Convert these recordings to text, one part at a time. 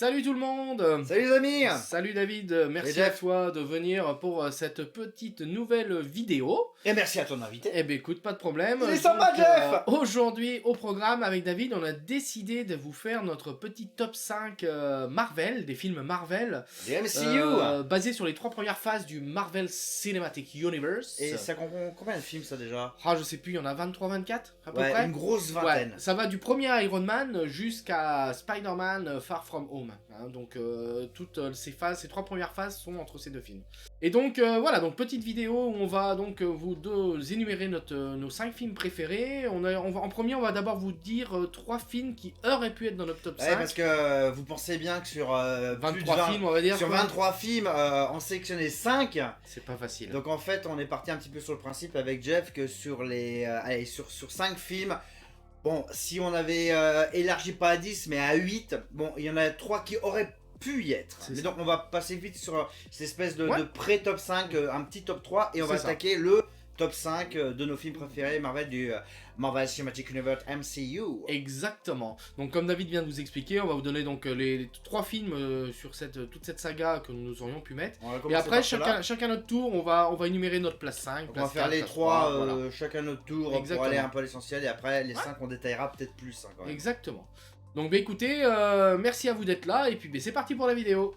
Salut tout le monde! Salut les amis! Salut David, merci à toi de venir pour cette petite nouvelle vidéo. Et merci à ton invité. Eh ben écoute, pas de problème. Il est sympa, Jeff! Aujourd'hui, au programme, avec David, on a décidé de vous faire notre petit top 5 Marvel, des films Marvel. Des MCU! Basés sur les 3 premières phases du Marvel Cinematic Universe. Et ça comprend combien de films ça déjà? Ah, je sais plus, il y en a 23-24 à peu Ouais, près. une grosse vingtaine. Ouais, ça va du premier Iron Man jusqu'à Spider-Man Far From Home. Hein, donc toutes ces phases, ces 3 premières phases sont entre ces deux films. Et donc voilà, donc petite vidéo où on va donc vous énumérer nos 5 films préférés. En premier, on va d'abord vous dire 3 films qui auraient pu être dans notre top 5. Ouais, parce que vous pensez bien que sur 23 films, on va dire. Sur 23 films, on sélectionnait 5. C'est pas facile. Donc en fait, on est parti un petit peu sur le principe avec Jeff que sur les sur 5 films, bon, si on avait élargi pas à 10 mais à 8, bon, il y en a 3 qui auraient pu y être. Mais donc on va passer vite sur cette espèce de pré-top 5, un petit top 3, et on va attaquer le top 5 de nos films préférés Marvel du Marvel Cinematic Universe MCU. Exactement. Donc comme David vient de vous expliquer, on va vous donner donc les 3 films sur toute cette saga que nous aurions pu mettre. Et après, chacun notre tour, on va énumérer notre place 5. On va faire les 3, chacun notre tour. Exactement. Pour aller un peu à l'essentiel, et après les 5 on détaillera peut-être plus. Hein, quand même. Exactement. Donc bah écoutez, merci à vous d'être là, et puis bah, c'est parti pour la vidéo.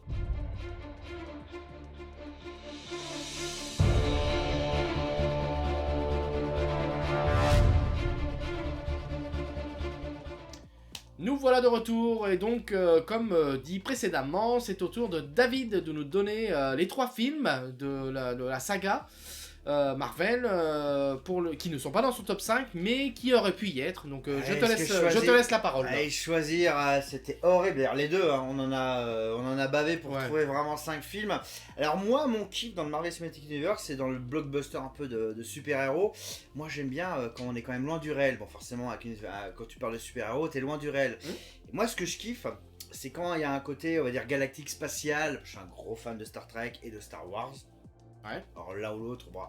Nous voilà de retour, et donc, comme dit précédemment, c'est au tour de David de nous donner les 3 films de la saga Marvel, qui ne sont pas dans son top 5, mais qui auraient pu y être. Donc je te laisse la parole. Allez, choisir, c'était horrible. D'ailleurs, les deux, hein, on en a bavé pour trouver vraiment 5 films. Alors moi, mon kiff dans le Marvel Cinematic Universe, c'est dans le blockbuster un peu de super-héros. Moi, j'aime bien quand on est quand même loin du réel. Bon, forcément, quand tu parles de super-héros, t'es loin du réel. Et moi, ce que je kiffe, c'est quand il y a un côté, on va dire, galactique, spatial. Je suis un gros fan de Star Trek et de Star Wars. Ouais. Alors l'un ou l'autre, bon,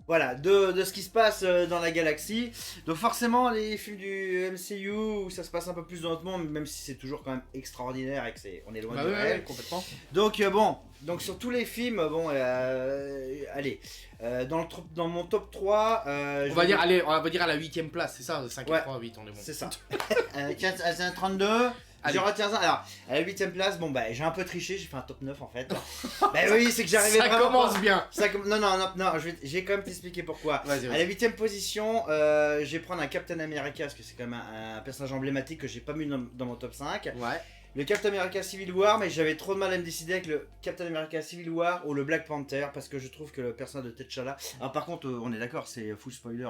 voilà, de ce qui se passe dans la galaxie. Donc forcément, les films du MCU où ça se passe un peu plus dans notre monde, même si c'est toujours quand même extraordinaire et que on est loin du réel. Complètement. Donc donc sur tous les films, bon, allez, dans mon top 3, on va dire à la 8ème place, c'est ça, 5 et 3, 8, on est bon. C'est ça. 32. Je retiens ça. Alors, à la 8ème place, bon bah j'ai un peu triché, j'ai fait un top 9 en fait. Bah oui, c'est que j'arrivais vraiment. Ça commence bien. Non, j'ai quand même t'expliquer pourquoi. Vas-y. À la 8ème position, je vais prendre un Captain America, parce que c'est quand même un personnage emblématique que j'ai pas mis dans mon top 5. Ouais. Le Captain America Civil War, mais j'avais trop de mal à me décider avec le Captain America Civil War ou le Black Panther, parce que je trouve que le personnage de T'Challa. Alors par contre, on est d'accord, c'est full spoiler.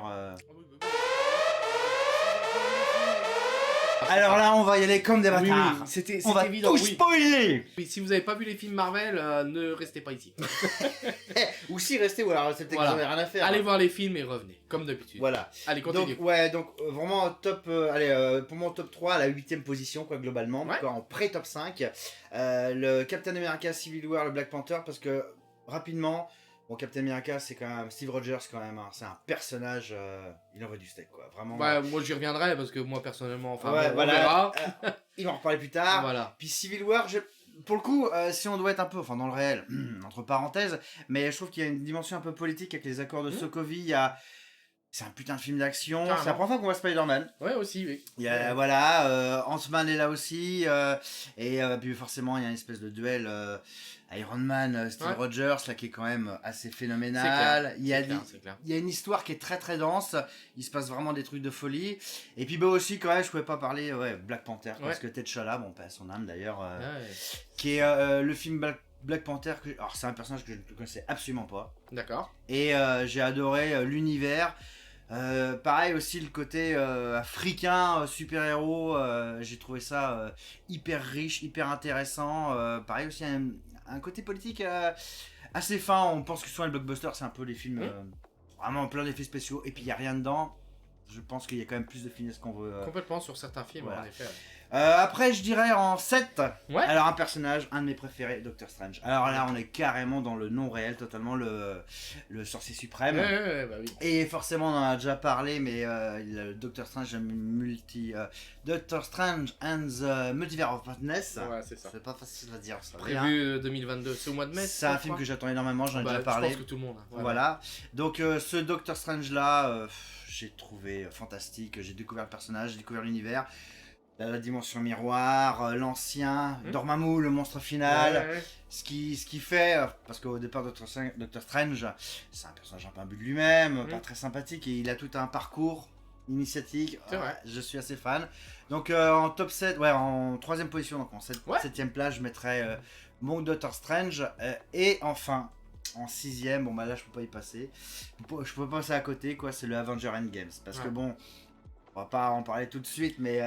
Alors là, on va y aller comme des bâtards. Oui, c'était évident. On va tout spoiler. Oui, si vous avez pas vu les films Marvel, ne restez pas ici. Ou si restez, ou alors c'est peut-être que vous n'avez rien à faire. Allez voir les films et revenez, comme d'habitude. Voilà. Allez, continue. Donc vraiment top, pour mon top 3, à la 8ème position, quoi, globalement. En pré-top 5. Le Captain America Civil War, le Black Panther, parce que, rapidement... Bon, Captain America, c'est quand même Steve Rogers, quand même. Hein. C'est un personnage, il envoie du steak, quoi. Vraiment. Bah, moi, j'y reviendrai parce que moi, personnellement, enfin, on verra. Il va en reparler plus tard. Voilà. Puis Civil War, pour le coup, si on doit être un peu, enfin, dans le réel, entre parenthèses, mais je trouve qu'il y a une dimension un peu politique avec les accords de Sokovie. C'est un putain de film d'action. C'est la première fois qu'on voit Spider-Man. Ouais, aussi, oui. Il y a, voilà, Ant-Man est là aussi. Et puis forcément, il y a une espèce de duel Iron Man, Steve Rogers, là, qui est quand même assez phénoménal. Il y a une histoire qui est très très dense. Il se passe vraiment des trucs de folie. Et puis bah aussi, quand même, je pouvais pas parler Black Panther, parce que T'Challa, bon, pas son âme d'ailleurs, qui est le film Black Panther. Alors, c'est un personnage que je ne connaissais absolument pas. D'accord. Et j'ai adoré l'univers. Pareil aussi le côté africain, super-héros, j'ai trouvé ça hyper riche, hyper intéressant. Pareil aussi un côté politique assez fin. On pense que souvent le blockbuster c'est un peu les films vraiment plein d'effets spéciaux et puis il n'y a rien dedans. Je pense qu'il y a quand même plus de finesse qu'on veut. Complètement sur certains films, voilà. En effet. Après, je dirais en 7. Ouais. Alors, un personnage, un de mes préférés, Doctor Strange. Alors là, on est carrément dans le non réel, totalement le sorcier suprême. Ouais, bah oui. Et forcément, on en a déjà parlé, mais le Doctor Strange Doctor Strange and the Multiverse of Madness. Ouais, c'est ça. C'est pas facile à dire ça. Prévu 2022, c'est au mois de mai. C'est un film que j'attends énormément, j'en ai déjà parlé. Je pense que tout le monde. Voilà. Donc, ce Doctor Strange là, j'ai trouvé fantastique. J'ai découvert le personnage, j'ai découvert l'univers. La dimension miroir, l'ancien, Dormammu, le monstre final, ouais. ce qui fait, parce qu'au départ Doctor Strange, c'est un personnage un peu imbu de lui-même, pas très sympathique, et il a tout un parcours initiatique, je suis assez fan. Donc en top 7, en 3ème position, donc en 7ème place, je mettrais mon Doctor Strange, et enfin, en 6ème, bon bah là je peux pas y passer, je peux pas passer à côté, quoi, c'est le Avenger Endgame, parce que bon... On va pas en parler tout de suite, mais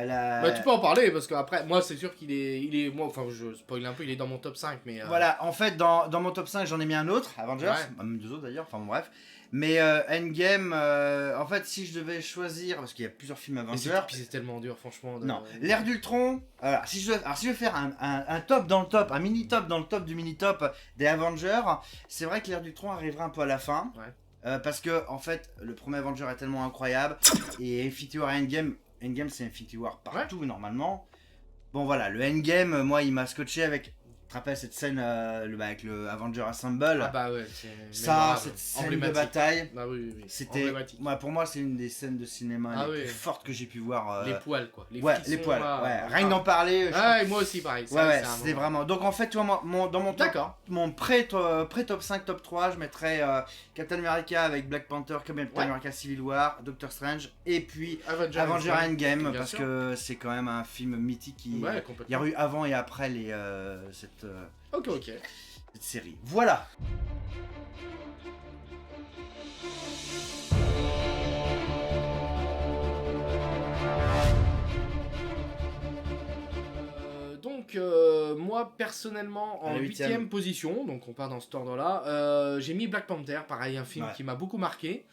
tu peux en parler, parce qu'après, moi c'est sûr qu'il est... Moi, enfin, je spoil un peu, il est dans mon top 5, mais... Voilà, en fait, dans mon top 5, j'en ai mis un autre, Avengers, même 2 autres d'ailleurs, enfin bon, bref. Mais Endgame, en fait, si je devais choisir, parce qu'il y a plusieurs films Avengers... Puis c'est tellement dur, franchement. Non, l'ère d'Ultron, si je veux faire un top dans le top, un mini-top dans le top du mini-top des Avengers, c'est vrai que l'ère d'Ultron arrivera un peu à la fin. Ouais. Parce que en fait le premier Avenger est tellement incroyable et Infinity War et Endgame c'est Infinity War partout normalement. Bon voilà, le Endgame moi il m'a scotché avec, tu te rappelles cette scène avec le Avenger Assemble. Ah bah ouais, cette scène de bataille. Bah oui. C'était pour moi c'est une des scènes de cinéma les plus fortes que j'ai pu voir. Les poils quoi. Les poils. Rien que d'en parler. Et moi aussi pareil. C'était vraiment. Donc en fait tu vois dans mon top, mon pré-top 5, top 3, je mettrais Captain America avec Black Panther, Captain America Civil War, Doctor Strange et puis Avenger Endgame parce que c'est quand même un film mythique il y a eu avant et après cette série. Voilà. Donc moi personnellement en 8ème position, donc on part dans cet ordre là, j'ai mis Black Panther, pareil un film qui m'a beaucoup marqué.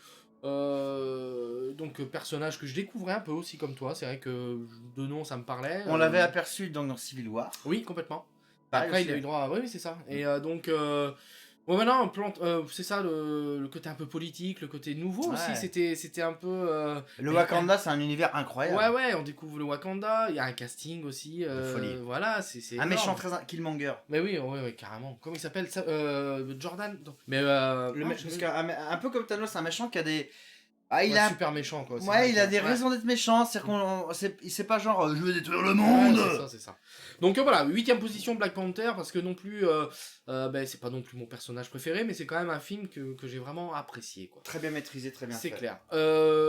Donc personnage que je découvrais un peu aussi comme toi, c'est vrai que de nom ça me parlait. On l'avait aperçu dans Civil War. Oui complètement. Après il a eu droit, oui c'est ça. Et donc maintenant c'est ça le côté un peu politique, le côté nouveau aussi, c'était un peu... Le Wakanda c'est un univers incroyable. Ouais on découvre le Wakanda, il y a un casting aussi, voilà c'est un méchant très Killmonger. Mais oui carrément. Comment il s'appelle ça Jordan non. Mais parce qu'un peu comme Thanos, c'est un méchant qui a des... il a super méchant quoi. Il a des raisons d'être méchant, c'est pas genre je veux détruire le monde. C'est ça. Donc voilà, 8ème position Black Panther parce que non plus c'est pas non plus mon personnage préféré, mais c'est quand même un film que j'ai vraiment apprécié quoi. Très bien maîtrisé, très bien fait. C'est clair.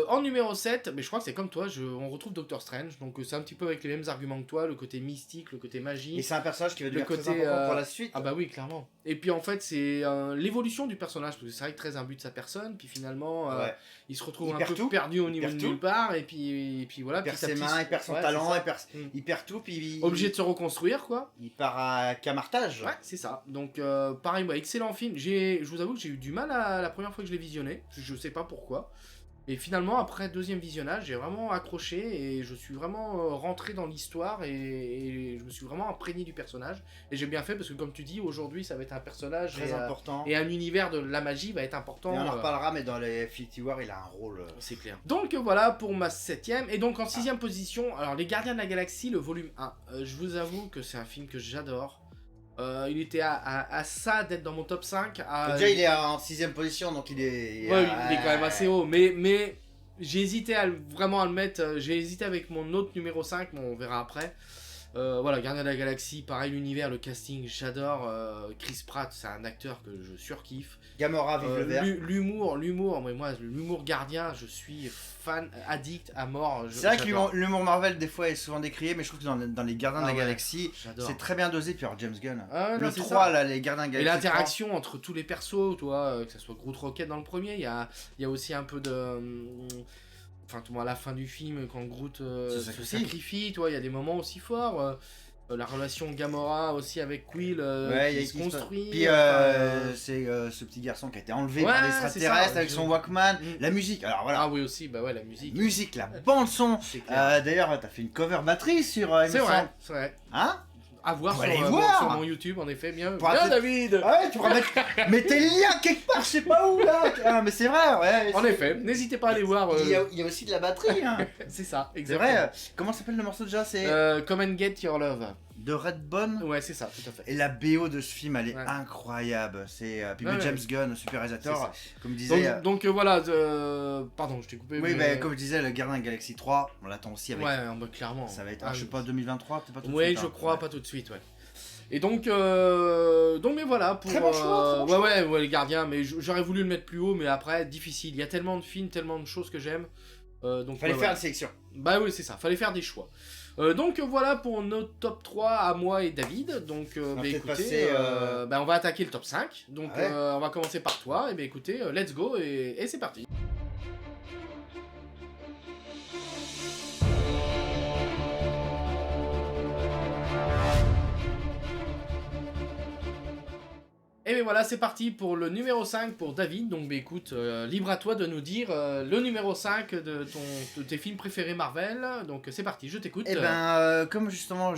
En numéro 7, mais je crois que c'est comme toi, on retrouve Doctor Strange, donc c'est un petit peu avec les mêmes arguments que toi, le côté mystique, le côté magie. Et c'est un personnage qui va devenir très important pour la suite. Ah bah oui, clairement. Et puis en fait, c'est l'évolution du personnage, parce que c'est vrai que très imbu de sa personne, puis finalement il se retrouve un peu perdu au niveau de nulle part, et puis voilà. Il perd ses mains, il perd son talent, il perd tout, puis obligé de se reconstruire quoi. Il part à Camartage. Ouais, c'est ça. Donc pareil, excellent film. Je vous avoue que j'ai eu du mal à la première fois que je l'ai visionné, je sais pas pourquoi. Et finalement, après deuxième visionnage, j'ai vraiment accroché et je suis vraiment rentré dans l'histoire et je me suis vraiment imprégné du personnage. Et j'ai bien fait parce que comme tu dis, aujourd'hui ça va être un personnage très important. Et un univers de la magie va être important. Et on en reparlera, mais dans les Infinity War, il a un rôle... C'est clair. Donc voilà pour ma 7ème. Et donc en 6ème position, alors Les Gardiens de la Galaxie, le volume 1. Je vous avoue que c'est un film que j'adore. Il était à ça d'être dans mon top 5. Déjà, il est en 6ème position, donc il est... il est quand même assez haut. Mais j'ai hésité vraiment à le mettre. J'ai hésité avec mon autre numéro 5, mais on verra après. Voilà, Gardien de la Galaxie, pareil, l'univers, le casting, j'adore. Chris Pratt, c'est un acteur que je surkiffe. Gamora, vive le vert. L'humour, mais moi, l'humour gardien, je suis fan, addict à mort. C'est vrai que l'humour Marvel, des fois, est souvent décrié, mais je trouve que dans les Gardiens de la Galaxie, c'est très bien dosé. Puis alors, James Gunn, le 3, là, les Gardiens de la Galaxie. Et l'interaction entre tous les persos, toi, que ce soit Groot Rocket dans le premier, il y a aussi un peu de... Enfin, à la fin du film, quand Groot se sacrifie, il y a des moments aussi forts. La relation Gamora aussi avec Quill qui se construit. Puis c'est ce petit garçon qui a été enlevé par l'extraterrestre avec son Walkman. La musique, alors voilà. Ah oui aussi, bah ouais, la musique. Musique, la bande son. D'ailleurs, t'as fait une cover batterie sur... c'est vrai. Hein? À voir sur mon YouTube, en effet. Bien David. Ouais, tu pourras mettre... Mais tes liens quelque part, je sais pas où, là. Ah, mais c'est vrai, ouais. En effet, n'hésitez pas à aller voir. Il y a aussi de la batterie, hein. C'est ça, exactement. C'est vrai. Comment s'appelle le morceau déjà? C'est Come and Get Your Love. De Redbone. Ouais, c'est ça, tout à fait. Et la BO de ce film, elle est incroyable. C'est James Gunn, super réalisateur, comme disait. Donc voilà, pardon, je t'ai coupé. Oui, mais comme je disais, le Gardien de la Galaxie 3, on l'attend aussi avec. Ouais, clairement. Ça va être, je sais pas, 2023, peut-être pas tout de suite. Oui, je crois, pas tout de suite, ouais. Et donc mais voilà pour. Très bon choix, ouais, les Gardiens, mais j'aurais voulu le mettre plus haut, mais après difficile. Il y a tellement de films, tellement de choses que j'aime. Donc fallait faire une sélection. Bah oui, c'est ça. Fallait faire des choix. Donc voilà pour nos top 3 à moi et David. Donc écoutez, on va attaquer le top 5. Donc on va commencer par toi. Et écoutez, let's go et c'est parti. Et bien voilà, c'est parti pour le numéro 5 pour David. Donc écoute, libre à toi de nous dire le numéro 5 de tes films préférés Marvel. Donc c'est parti, je t'écoute. Eh ben, comme justement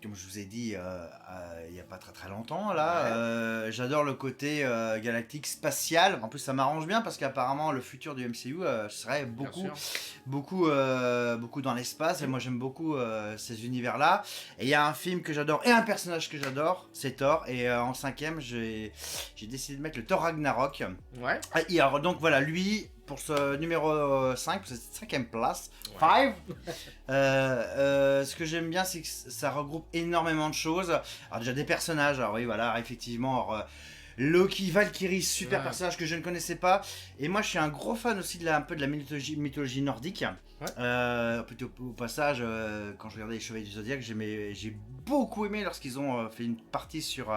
comme je vous ai dit il y a pas très longtemps là, j'adore le côté galactique spatial. En plus ça m'arrange bien parce qu'apparemment le futur du MCU serait beaucoup dans l'espace et moi j'aime beaucoup ces univers là. Et il y a un film que j'adore et un personnage que j'adore, c'est Thor. Et en 5ème j'ai décidé de mettre le Thor Ragnarok. Ouais. Et alors donc voilà, lui pour ce numéro 5, pour cette 5ème place, 5. Ce que j'aime bien, c'est que ça regroupe énormément de choses. Alors déjà des personnages, alors oui voilà, effectivement, Loki, Valkyrie, super personnage que je ne connaissais pas. Et moi je suis un gros fan aussi un peu de la mythologie nordique. Plutôt au passage, quand je regardais les Chevaliers du Zodiaque, j'ai beaucoup aimé lorsqu'ils ont fait une partie sur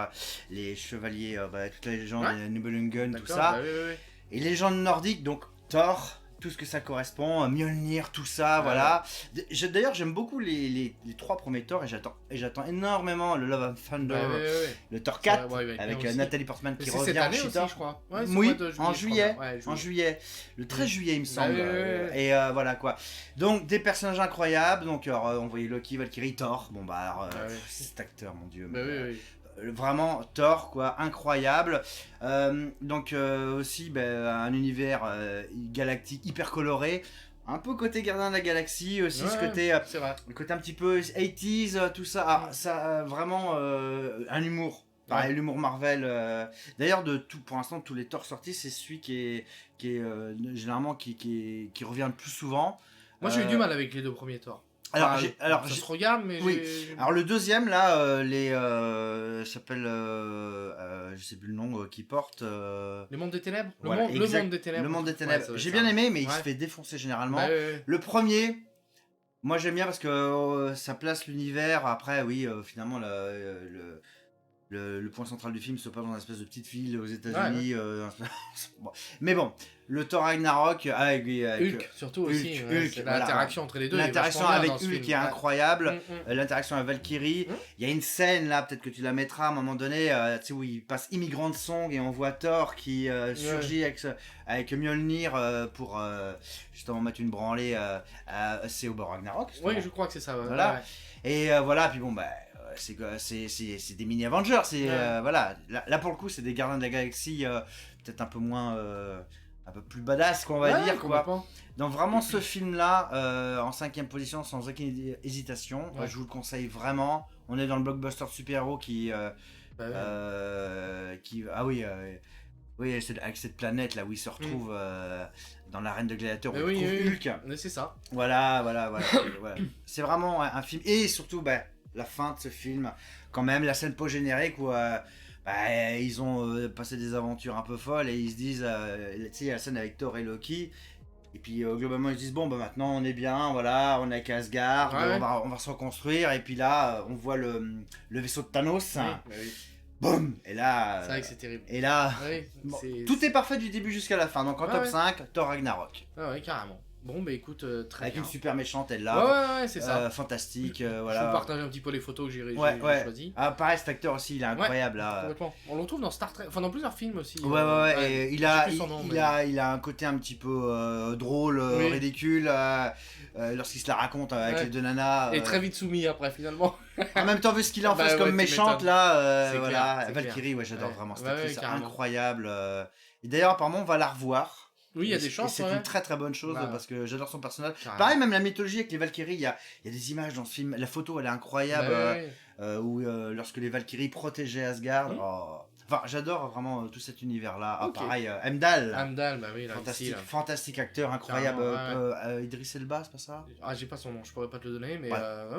les chevaliers, toutes les légendes, les Nibelungen, tout ça. Et les légendes nordiques, donc Thor, tout ce que ça correspond, Mjolnir, tout ça, voilà. D'ailleurs, j'aime beaucoup les 3 premiers Thor et j'attends énormément le Love and Thunder, le Thor 4, avec Nathalie Portman qui revient en Cheetah, je crois. Oui, en juillet, le 13 juillet, il me semble. Et voilà quoi. Donc, des personnages incroyables. Donc, on voyait Loki, Valkyrie, Thor. Bon, bah, alors, cet acteur, mon dieu. Vraiment Thor quoi, incroyable. Donc aussi un univers galactique hyper coloré, un peu côté Gardien de la Galaxie aussi, ce côté le côté un petit peu 80s, tout ça. Ça vraiment un humour. Pareil, l'humour Marvel. D'ailleurs, pour l'instant, tous les Thor sortis, c'est celui qui est généralement qui revient le plus souvent. Moi, j'ai eu du mal avec les 2 premiers Thor. Alors, ça se regarde, mais oui. Alors le deuxième là, s'appelle, je sais plus le nom qui porte. Les Mondes des Ténèbres. Le Monde des Ténèbres. Le Monde des Ténèbres. J'ai bien aimé, mais il se fait défoncer généralement. Le premier, moi j'aime bien parce que ça place l'univers. Après, oui, finalement le point central du film se passe dans une espèce de petite ville aux États-Unis. Mais bon, le Thor Ragnarok avec Hulk surtout aussi. Hulk, l'interaction entre les deux. L'interaction avec Hulk est incroyable. L'interaction avec Valkyrie. Il y a une scène là, peut-être que tu la mettras à un moment donné, tu sais, où il passe Immigrant Song et on voit Thor qui surgit avec Mjolnir pour justement mettre une branlée. C'est au Ragnarok. Oui, je crois que c'est ça. Voilà. Et voilà, puis bon, c'est des mini Avengers, voilà, là pour le coup c'est des Gardiens de la Galaxie peut-être un peu moins un peu plus badass qu'on va dire quoi. Donc vraiment ce film là en 5ème position sans aucune hésitation, je vous le conseille vraiment. On est dans le blockbuster super-héros qui avec cette planète là où il se retrouve dans l'arène de gladiateurs où il retrouve Hulk. C'est ça. Voilà. C'est vraiment un film, et surtout la fin de ce film, quand même, la scène post-générique où ils ont passé des aventures un peu folles et ils se disent, tu sais, il y a la scène avec Thor et Loki, et puis globalement ils se disent, bon maintenant on est bien, voilà, on est à Asgard, on va se reconstruire, et puis là on voit le vaisseau de Thanos, boum, et là... C'est vrai que c'est terrible. Et là, tout est parfait du début jusqu'à la fin, donc en top 5, Thor Ragnarok. Ah ouais, carrément. Bon, bah écoute, très Avec bien. une super méchante, elle là. Ouais, c'est ça. Fantastique, Je voilà. vous partage un petit peu les photos que j'ai choisies. Ah, pareil, cet acteur aussi, il est incroyable là. Complètement. On le retrouve dans Star Trek, enfin dans plusieurs films aussi. Et il a un côté un petit peu drôle, ridicule, lorsqu'il se la raconte avec les deux nanas. Et très vite soumis après, finalement. En même temps, vu ce qu'il a en face comme méchante là, voilà. Valkyrie, j'adore vraiment cette actrice, c'est incroyable. Et d'ailleurs, apparemment, on va la revoir. Oui, il y a des chances. Et c'est une très très bonne chose parce que j'adore son personnage. Pareil, même la mythologie avec les Valkyries, il y a des images dans ce film. La photo, elle est incroyable. Où lorsque les Valkyries protégeaient Asgard. Enfin, j'adore vraiment tout cet univers-là. Ah, pareil, Heimdall. Heimdall, bah oui, là, fantastique acteur, incroyable. Idris Elba, c'est pas ça? Ah, j'ai pas son nom, je pourrais pas te le donner, mais.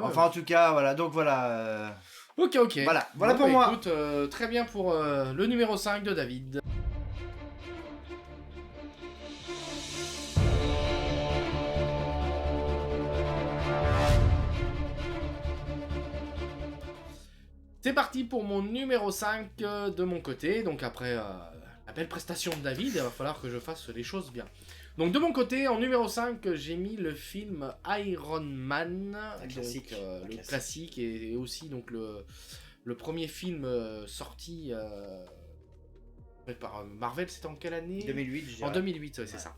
Enfin, en tout cas, voilà. Donc voilà. Ok. Voilà pour moi. Écoute, très bien pour le numéro 5 de David. C'est parti pour mon numéro 5 de mon côté. Donc après la belle prestation de David, il va falloir que je fasse les choses bien. Donc de mon côté, en numéro 5, j'ai mis le film Iron Man. Le classique et aussi donc le premier film sorti par Marvel, c'était en quelle année? 2008, je dirais. En 2008, c'est ça.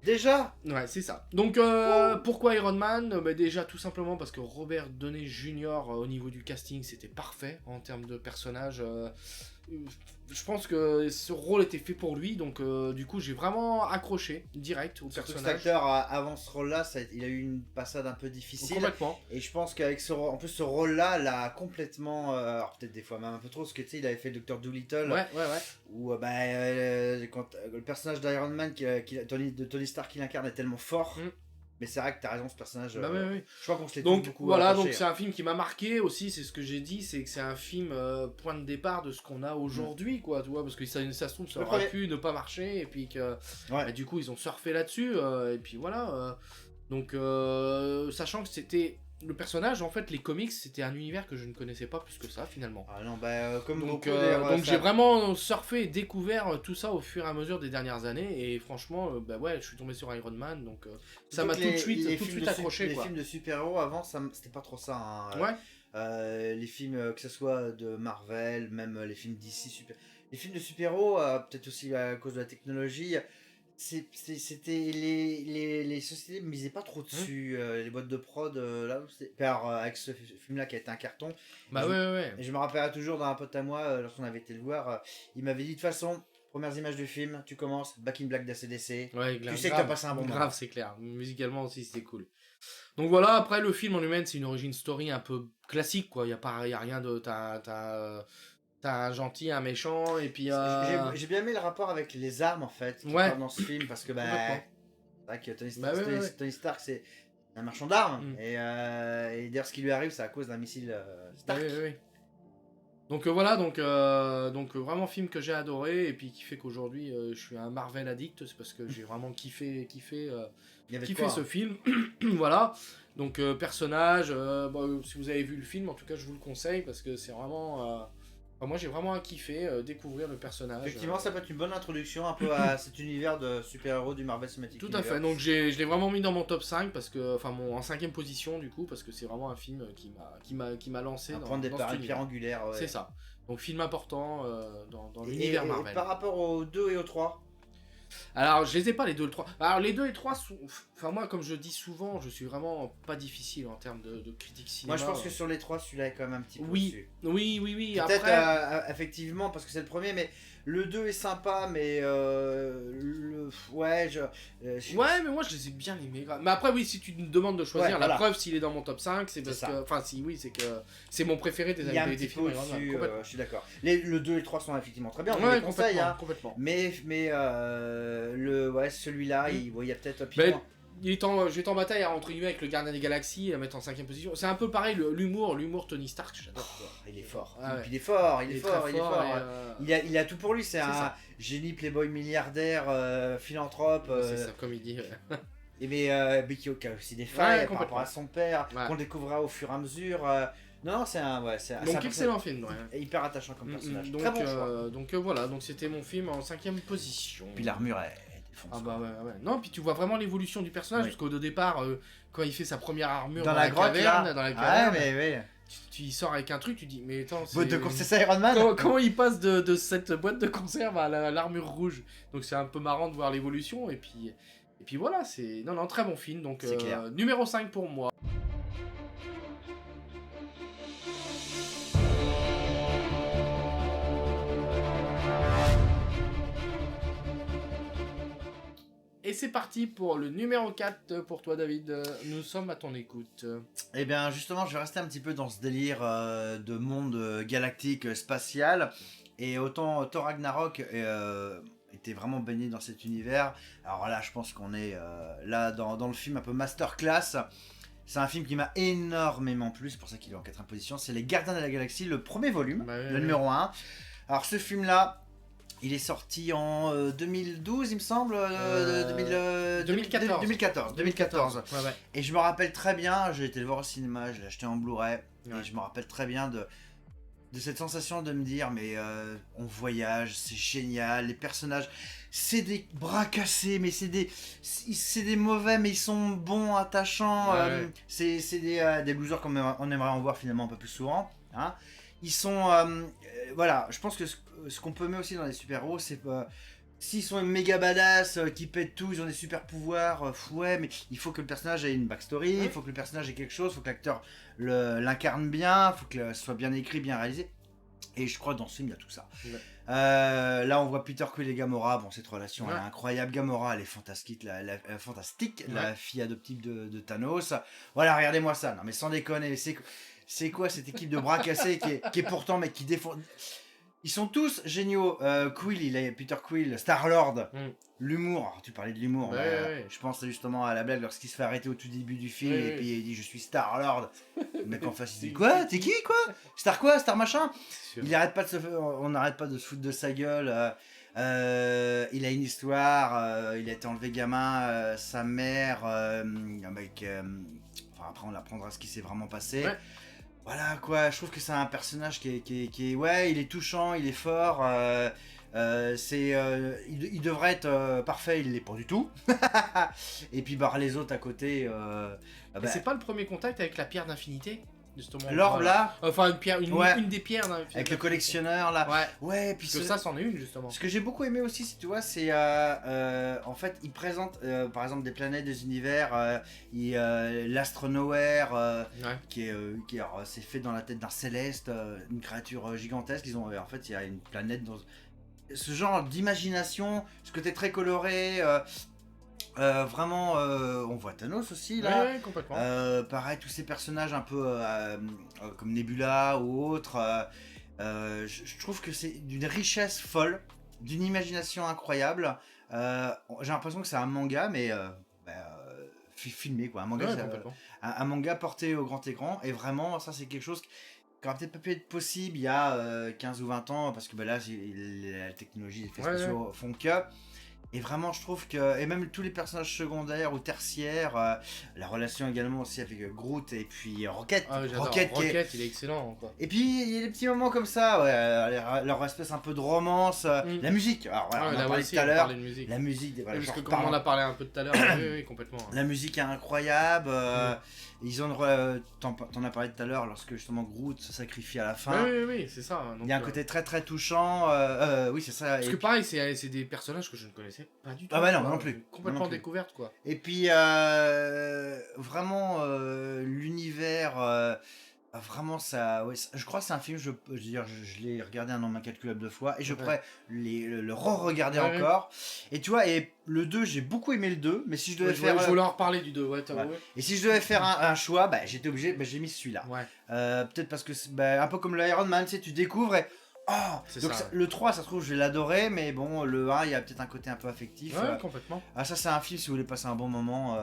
Déjà? Ouais, c'est ça. Donc, pourquoi Iron Man? Déjà, tout simplement parce que Robert Downey Jr., au niveau du casting, c'était parfait en termes de personnage. Je pense que ce rôle était fait pour lui, donc du coup, j'ai vraiment accroché direct au personnage. Cet acteur, avant ce rôle-là, il a eu une passade un peu difficile. Complètement. Et je pense qu'avec ce rôle-là, l'a complètement... alors peut-être des fois même un peu trop, parce que tu sais, il avait fait Dr. Dolittle. Ouais. Où quand le personnage d'Iron Man, de Tony Stark qu'il incarne, est tellement fort. Mais c'est vrai que t'as raison, ce personnage. Je crois qu'on se l'est donc beaucoup voilà, attaché, donc c'est un film qui m'a marqué aussi, c'est ce que j'ai dit, c'est que c'est un film point de départ de ce qu'on a aujourd'hui, quoi, tu vois, parce que ça se trouve, ça aurait pu ne pas marcher, et puis que du coup ils ont surfé là-dessus, et puis voilà. Donc sachant que c'était le personnage, en fait, les comics, c'était un univers que je ne connaissais pas plus que ça, finalement. Ah non, comme donc, beaucoup, donc j'ai vraiment surfé et découvert tout ça au fur et à mesure des dernières années, et franchement, je suis tombé sur Iron Man, donc ça m'a tout de suite accroché, quoi. Les films de super-héros, avant, c'était pas trop ça, hein. Les films, que ce soit de Marvel, même les films DC, les films de super-héros, peut-être aussi à cause de la technologie... C'était les sociétés ne misaient pas trop dessus, les boîtes de prod là, avec ce film là qui a été un carton. Et je me rappellerai toujours d'un pote à moi, lorsqu'on avait été le voir, il m'avait dit de toute façon, premières images du film, tu commences, Back in Black d'ACDC, tu sais que t'as passé un bon moment. Grave, c'est clair, musicalement aussi c'était cool. Donc voilà, après le film en lui-même c'est une origin story un peu classique, quoi, y a rien de... T'as un gentil, un méchant, et puis... J'ai bien aimé le rapport avec les armes, en fait, qui parlent dans ce film, parce que, c'est vrai que Tony Stark, c'est un marchand d'armes, et d'ailleurs, ce qui lui arrive, c'est à cause d'un missile Stark. Donc voilà, donc vraiment film que j'ai adoré, et puis qui fait qu'aujourd'hui, je suis un Marvel addict, c'est parce que j'ai vraiment kiffé ce film, voilà. Donc personnage, si vous avez vu le film, en tout cas, je vous le conseille, parce que c'est vraiment... moi j'ai vraiment kiffé découvrir le personnage. Effectivement, ça peut être une bonne introduction un peu à cet univers de super-héros du Marvel Cinematic Universe. Tout à fait, donc je l'ai vraiment mis dans mon top 5, parce que, en 5ème position du coup, parce que c'est vraiment un film qui m'a lancé dans point de départ, une pierre angulaire. C'est ça, donc film important dans l'univers Marvel. Et par rapport aux 2 et aux 3 ? Alors, je les ai pas les 2 et le 3. Alors, les 2 et 3 sont... Enfin, moi, comme je dis souvent, je suis vraiment pas difficile en termes de critique cinéma. Moi, je pense que sur les 3, celui-là est quand même un petit peu dessus. Oui. Peut-être, après... effectivement, parce que c'est le premier, mais le 2 est sympa, mais ouais, ouais, mais moi, je les ai bien aimés. Mais après, oui, si tu me demandes de choisir, la preuve, s'il est dans mon top 5, c'est parce que... Enfin, c'est que c'est mon préféré des films. Je suis d'accord. Le 2 et le 3 sont effectivement très bien, on les conseille, complètement. Mais celui-là, il y a peut-être... Il est en bataille entre guillemets avec le Gardien des Galaxies, à mettre en 5ème position. C'est un peu pareil, l'humour Tony Stark, j'adore. Il est fort. Il est fort. Il a tout pour lui, c'est un génie, playboy, milliardaire, philanthrope. C'est ça, comme il dit. Mais qui a aussi des failles par rapport à son père, qu'on découvrira au fur et à mesure. Non, c'est un excellent film, hyper attachant comme personnage. Donc, Très bon choix. Donc voilà, donc c'était mon film en 5ème position. Puis l'armure Ah bah ouais. Non, puis tu vois vraiment l'évolution du personnage, parce qu'au départ, quand il fait sa première armure dans la grotte, caverne, dans la caverne, mais tu y sors avec un truc, tu dis, mais attends, boîte de conserve Iron Man. Comment il passe de cette boîte de conserve à l'armure rouge? Donc c'est un peu marrant de voir l'évolution, et puis voilà, c'est... Non, très bon film, donc numéro 5 pour moi. Et c'est parti pour le numéro 4 pour toi, David. Nous sommes à ton écoute. Eh bien, justement, je vais rester un petit peu dans ce délire de monde galactique, spatial. Et autant Thor Ragnarok était vraiment baigné dans cet univers. Alors là, je pense qu'on est là dans le film un peu masterclass. C'est un film qui m'a énormément plu, c'est pour ça qu'il est en 4ème position. C'est Les Gardiens de la Galaxie, le premier volume, le numéro 1. Alors ce film-là, il est sorti en 2012, il me semble. 2014. 2014. Ouais. Et je me rappelle très bien, j'ai été le voir au cinéma, je l'ai acheté en Blu-ray. Et je me rappelle très bien de cette sensation de me dire, mais on voyage, c'est génial, les personnages, c'est des bras cassés, mais c'est des mauvais, mais ils sont bons, attachants. C'est des losers comme on aimerait en voir finalement un peu plus souvent. Hein. Ils sont... voilà, je pense que ce qu'on peut mettre aussi dans les super-héros, c'est... s'ils sont méga badass, qui pètent tout, ils ont des super pouvoirs, ouais, mais il faut que le personnage ait une backstory, il faut que le personnage ait quelque chose, il faut que l'acteur l'incarne bien, il faut que ce soit bien écrit, bien réalisé. Et je crois que dans ce film, il y a tout ça. Ouais. Là, on voit Peter Quill et Gamora. Bon, cette relation, elle est incroyable. Gamora, elle est fantastique, la fille adoptive de Thanos. Voilà, regardez-moi ça. Non, mais sans déconner, c'est quoi cette équipe de bras cassés qui est pourtant, mais qui défend... Ils sont tous géniaux. Peter Quill, Star-Lord, l'humour. Alors, tu parlais de l'humour. Je pense justement à la blague lorsqu'il se fait arrêter au tout début du film et puis il dit je suis Star-Lord. Le mec en face il dit quoi? T'es qui quoi? Star quoi? Star machin? Il arrête pas on n'arrête pas de se foutre de sa gueule. Il a une histoire. Il a été enlevé gamin. Sa mère. Après on apprendra ce qui s'est vraiment passé. Ouais. Voilà quoi, je trouve que c'est un personnage qui est ouais, il est touchant, il est fort, il devrait être parfait, il l'est pas du tout. Et puis les autres à côté... c'est pas le premier contact avec la pierre d'infinité? Justement, l'orbe là, enfin une des pierres avec le collectionneur là, ouais puis que ça c'en est une justement. Ce que j'ai beaucoup aimé aussi, si tu vois, c'est en fait il présente par exemple des planètes, des univers, l'Astre Nowhere qui c'est fait dans la tête d'un céleste, une créature gigantesque. Ils ont en fait il y a une planète dans ce genre d'imagination, ce côté très coloré. Vraiment, on voit Thanos aussi là. Ouais, complètement. Pareil, tous ces personnages un peu comme Nebula ou autres. Je trouve que c'est d'une richesse folle, d'une imagination incroyable. J'ai l'impression que c'est un manga, mais filmé quoi. Un manga, un manga porté au grand écran. Et vraiment, ça c'est quelque chose qui aurait peut-être pas pu être possible il y a 15 ou 20 ans, parce que là, la technologie, les effets spéciaux font que. Et vraiment, je trouve que, et même tous les personnages secondaires ou tertiaires, la relation également aussi avec Groot et puis Rocket. Rocket, il est excellent. Quoi. Et puis, il y a des petits moments comme ça, leur espèce un peu de romance. La musique, alors voilà, on en parlait tout à l'heure. La musique, voilà, parce que comme on en a parlé un peu tout à l'heure, oui, complètement. La musique est incroyable. Ils ont t'en as parlé tout à l'heure lorsque justement Groot se sacrifie à la fin. Oui, c'est ça. Donc, il y a un côté très très touchant. Oui, c'est ça. Parce que pareil, c'est des personnages que je ne connaissais pas du tout. Ah bah non plus. Complètement découverte quoi. Et puis vraiment l'univers. Vraiment ça, je crois que c'est un film, je l'ai regardé un nombre incalculable de fois et je pourrais le re-regarder encore. Et tu vois, et le 2, j'ai beaucoup aimé le 2, mais si je devais faire... Je voulais en reparler du 2, Et si je devais faire un choix, j'étais obligé, j'ai mis celui-là. Peut-être parce que un peu comme le Iron Man, tu sais, tu découvres et... donc ça, le 3, ça se trouve, je vais l'adorer, mais bon, le 1, il y a peut-être un côté un peu affectif. Ouais, complètement. Ça, c'est un film si vous voulez passer un bon moment.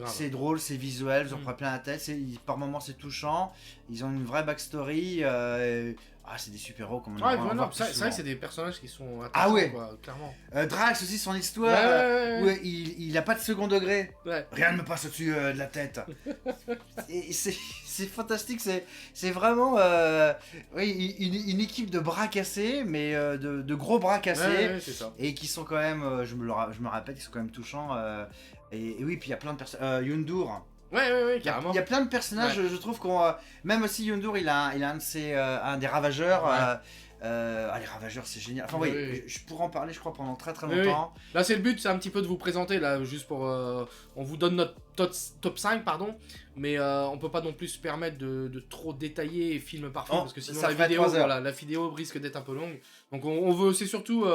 C'est drôle, c'est visuel, vous en prenez plein la tête. Par moments, c'est touchant. Ils ont une vraie backstory. C'est des super-héros comme on c'est vrai que c'est des personnages qui sont attachants, quoi, clairement. Drax aussi, son histoire. Il a pas de second degré. Rien ne me passe au-dessus de la tête. Et c'est fantastique, c'est vraiment oui, une équipe de bras cassés, mais de gros bras cassés, c'est ça. et qui sont quand même, je me rappelle, qui sont quand même touchants. Et oui, puis il y a plein de personnes. Yundur. Ouais, carrément. Il y a plein de personnages, je trouve qu'on. Même aussi Yundur, il a un des ravageurs. Les ravageurs, c'est génial. Enfin, oui. Je pourrais en parler, je crois, pendant très longtemps. Oui. Là, c'est le but, c'est un petit peu de vous présenter, là, juste pour. On vous donne notre top 5, pardon, mais on peut pas non plus se permettre de trop détailler film par film, parce que sinon la vidéo risque d'être un peu longue. Donc on veut, c'est surtout.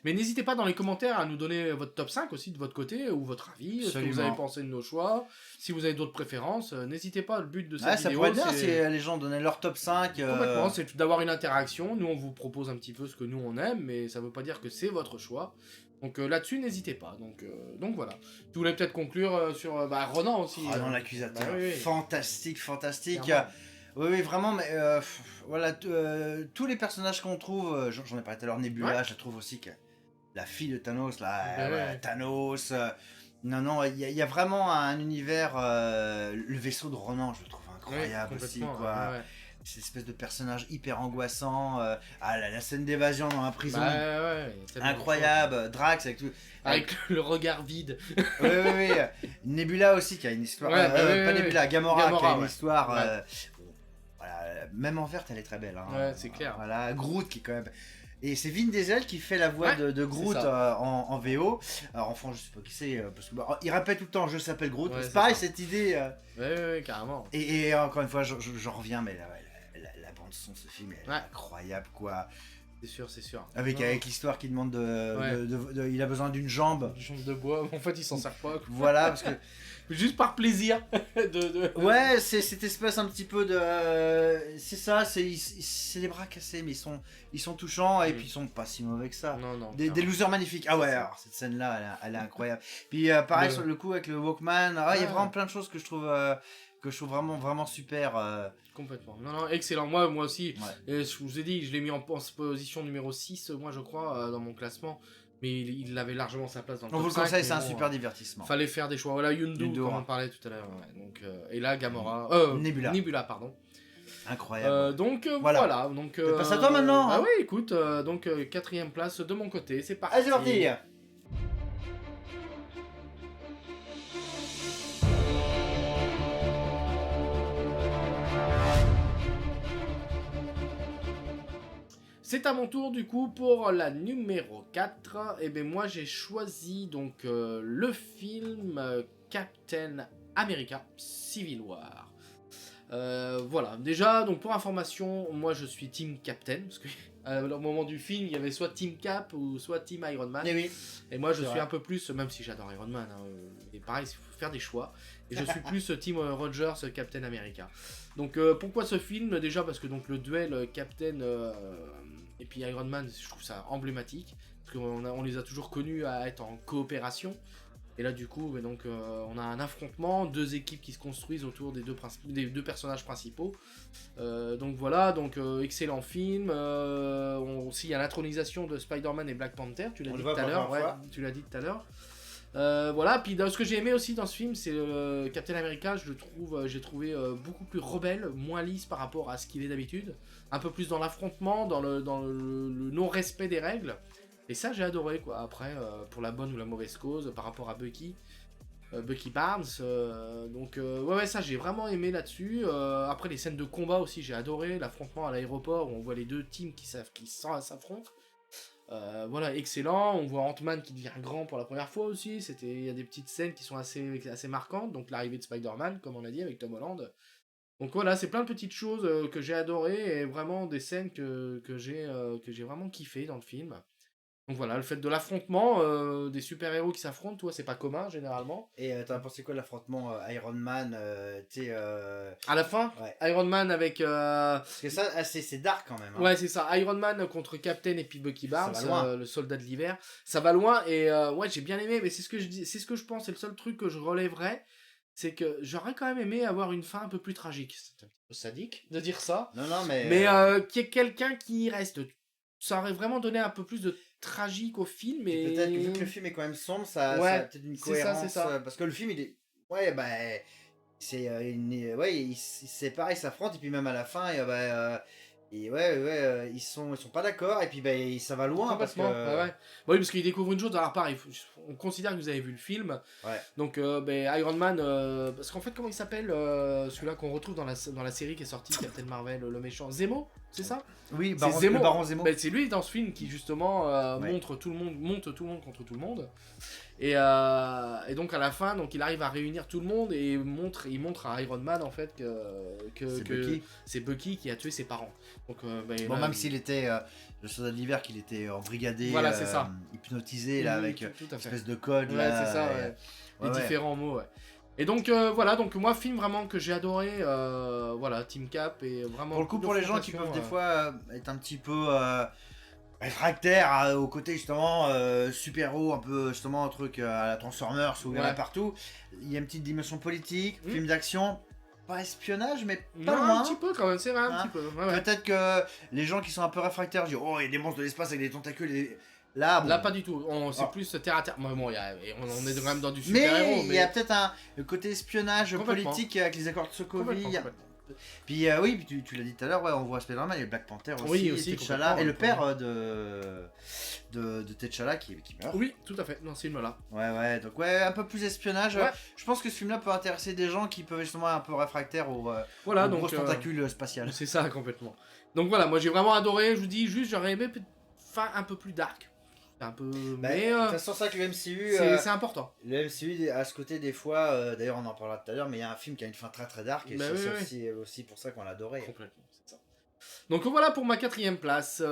Mais n'hésitez pas dans les commentaires à nous donner votre top 5 aussi de votre côté, ou votre avis, ce que vous avez pensé de nos choix. Si vous avez d'autres préférences, n'hésitez pas, le but de cette vidéo. Ça pourrait être bien si les gens donnaient leur top 5. Complètement, c'est d'avoir une interaction. Nous, on vous propose un petit peu ce que nous on aime, mais ça veut pas dire que c'est votre choix. Donc là-dessus, n'hésitez pas. Donc voilà. Tu voulais peut-être conclure sur Ronan aussi. Ronan l'accusateur. Fantastique. Oui, vraiment, mais voilà, tous les personnages qu'on trouve, j'en ai parlé tout à l'heure, Nebula, je la trouve aussi que la fille de Thanos, là, Thanos. Non, il y a vraiment un univers, le vaisseau de Ronan, je le trouve incroyable aussi, quoi. Cette espèce de personnage hyper angoissant, la scène d'évasion dans la prison, incroyable, Drax avec le regard vide. oui. Nebula aussi qui a une histoire, pas Nebula, Gamora qui a une histoire, voilà, même en verte elle est très belle. Hein. C'est clair. Voilà, Groot qui est quand même... Et c'est Vin Diesel qui fait la voix de Groot en VO. Alors enfant, je sais pas qui c'est, parce que il répète tout le temps, je s'appelle Groot. C'est pareil, cette idée. Oui, carrément. Et encore une fois, je reviens, mais la bande son de ce film est incroyable, quoi. C'est sûr. Avec l'histoire qui demande il a besoin d'une jambe. Une jambe de bois, en fait il s'en sert pas. Voilà, parce que... Juste par plaisir. Ouais, c'est cette espèce un petit peu de... c'est ça, c'est les bras cassés, mais ils sont touchants, et puis ils sont pas si mauvais que ça. Non. Des losers magnifiques. Ah ouais, alors cette scène-là, elle est incroyable. Puis pareil, sur le coup, avec le Walkman, il y a vraiment plein de choses que je trouve vraiment super. Complètement. Non, excellent. Moi aussi, je vous ai dit, je l'ai mis en position numéro 6, moi je crois, dans mon classement. Mais il avait largement sa place dans le top 5. On vous le conseille, c'est un super divertissement. Fallait faire des choix. Voilà, Yundu, comme on parlait tout à l'heure. Donc, et là, Gamora. Nebula, pardon. Incroyable. Donc voilà. Donc, passe à toi maintenant. Ah oui, écoute, donc 4ème place de mon côté. C'est parti. Allez, c'est parti. C'est à mon tour du coup pour la numéro 4. Et bien moi j'ai choisi donc le film Captain America Civil War. Voilà, déjà donc pour information, moi je suis Team Captain parce que au moment du film il y avait soit Team Cap ou soit Team Iron Man. Et moi je suis un peu plus, même si j'adore Iron Man, et pareil il faut faire des choix. Et je suis plus Team Rogers Captain America. Donc pourquoi ce film? Déjà parce que donc le duel Captain et puis Iron Man, je trouve ça emblématique, parce qu'on les a toujours connus à être en coopération. Et là du coup, donc, on a un affrontement, deux équipes qui se construisent autour des deux personnages principaux. Donc voilà, donc excellent film. Aussi il y a l'intronisation de Spider-Man et Black Panther, tu l'as dit tout à l'heure. Tu l'as dit tout à l'heure. Voilà, puis ce que j'ai aimé aussi dans ce film, c'est Captain America, j'ai trouvé beaucoup plus rebelle, moins lisse par rapport à ce qu'il est d'habitude, un peu plus dans l'affrontement, dans le non-respect des règles, et ça j'ai adoré quoi. Après, pour la bonne ou la mauvaise cause, par rapport à Bucky Barnes, donc ouais ça j'ai vraiment aimé là-dessus. Après les scènes de combat aussi j'ai adoré, l'affrontement à l'aéroport où on voit les deux teams qui s'affrontent. Voilà, excellent. On voit Ant-Man qui devient grand pour la première fois aussi. Il y a des petites scènes qui sont assez marquantes. Donc l'arrivée de Spider-Man, comme on a dit, avec Tom Holland. Donc voilà, c'est plein de petites choses que j'ai adorées et vraiment des scènes que j'ai vraiment kiffé dans le film. Donc voilà, le fait de l'affrontement, des super-héros qui s'affrontent, toi, c'est pas commun, généralement. Et t'as pensé quoi de l'affrontement Iron Man, à la fin, Iron Man avec... Parce que ça, c'est dark quand même. Hein. Ouais, c'est ça. Iron Man contre Captain et puis Bucky Barnes, le soldat de l'hiver. Ça va loin et ouais, j'ai bien aimé, mais c'est ce que je dis, c'est ce que je pense, c'est le seul truc que je relèverais, c'est que j'aurais quand même aimé avoir une fin un peu plus tragique. C'est un petit peu sadique de dire ça. Non, mais... Mais qu'il y ait quelqu'un qui reste... Ça aurait vraiment donné un peu plus de tragique au film. Et peut-être que vu que le film est quand même sombre, ça a peut-être une cohérence. C'est ça. Parce que le film, il est... Ouais, bah... ouais, ils se séparent, ils s'affrontent, et puis même à la fin, ils sont pas d'accord, et puis ça va loin parce que. Ouais. Oui, parce qu'ils découvrent une chose. Alors pareil, on considère que vous avez vu le film. Ouais. Donc Iron Man, parce qu'en fait comment il s'appelle celui-là qu'on retrouve dans la série qui est sortie, Captain Marvel, le méchant Zemo, c'est ça? Oui, Zemo. Le Baron Zemo. C'est lui dans ce film qui justement monte tout le monde contre tout le monde. Et donc à la fin, donc il arrive à réunir tout le monde et il montre à Iron Man en fait que c'est Bucky qui a tué ses parents. Donc même s'il était le soldat de l'hiver, qu'il était embrigadé, voilà, c'est ça. Hypnotisé là avec une espèce de code ouais, là. C'est ça, les différents mots. Ouais. Et donc voilà, donc moi film vraiment que j'ai adoré, voilà, Team Cap et vraiment. Pour le coup, pour les gens qui peuvent des fois être un petit peu réfractaires au côté justement super-héros, un peu justement un truc à la Transformers où il y en a partout, il y a une petite dimension politique, film d'action, pas espionnage mais pas loin. Un petit peu quand même, c'est vrai, un petit peu. Ouais. Peut-être que les gens qui sont un peu réfractaires disent oh il y a des monstres de l'espace avec des tentacules. Là, pas du tout, c'est plus terre à terre. Bon, on est quand même dans du super-héros. Mais il y a peut-être le côté espionnage politique avec les accords de Sokovie. Puis puis tu l'as dit tout à l'heure, on voit Spider-Man, il y a Black Panther aussi T'Challa, et le père de T'Challa qui meurt. Oui, tout à fait, dans ce film-là. Ouais, donc un peu plus espionnage. Je pense que ce film-là peut intéresser des gens qui peuvent justement un peu réfractaires aux grosses tentacules spatiales. C'est ça, complètement. Donc voilà, moi j'ai vraiment adoré, je vous dis juste, j'aurais aimé un peu plus dark. Un peu. Mais. De toute façon, ça que le MCU. C'est important. Le MCU a ce côté des fois, d'ailleurs on en parlera tout à l'heure, mais il y a un film qui a une fin très très dark et c'est aussi pour ça qu'on l'a adoré. Complètement, c'est ça. Donc voilà pour ma 4ème place.